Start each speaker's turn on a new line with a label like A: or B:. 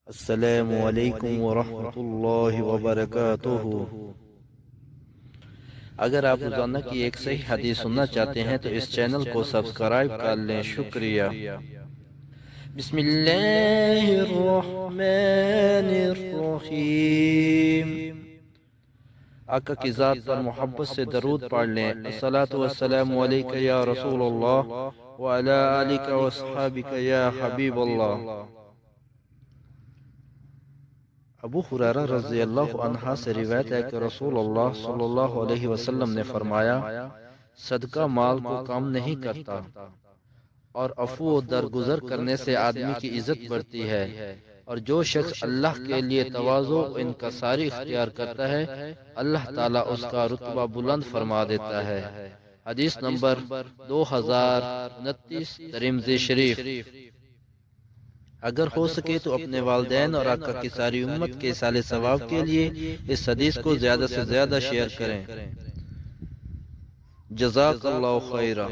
A: السلام علیکم ورحمۃ اللہ وبرکاتہ۔ اگر آپ روزانہ کی ایک صحیح حدیث سننا چاہتے ہیں تو اس چینل کو سبسکرائب کر لیں، شکریہ۔ بسم اللہ الرحمن الرحیم۔ آقا کی ذات پر محبت سے درود پڑھ لیں۔ الصلاۃ والسلام علیک یا رسول اللہ وعلی آلک واصحابک یا حبیب اللہ۔ ابو ہریرہ رضی اللہ عنہ سے روایت ہے کہ رسول اللہ صلی اللہ علیہ وسلم نے فرمایا، صدقہ مال کو کم نہیں کرتا اور عفو و درگزر کرنے سے آدمی کی عزت بڑھتی ہے، اور جو شخص اللہ کے لیے تواضع و انکساری اختیار کرتا ہے اللہ تعالیٰ اس کا رتبہ بلند فرما دیتا ہے۔ حدیث نمبر 2029 ترمذی شریف۔ اگر ہو سکے تو اپنے والدین اور آقا کی ساری امت کے ایصال ثواب کے لیے اس حدیث کو زیادہ سے زیادہ شیئر کریں۔ جزاک اللہ خیرہ۔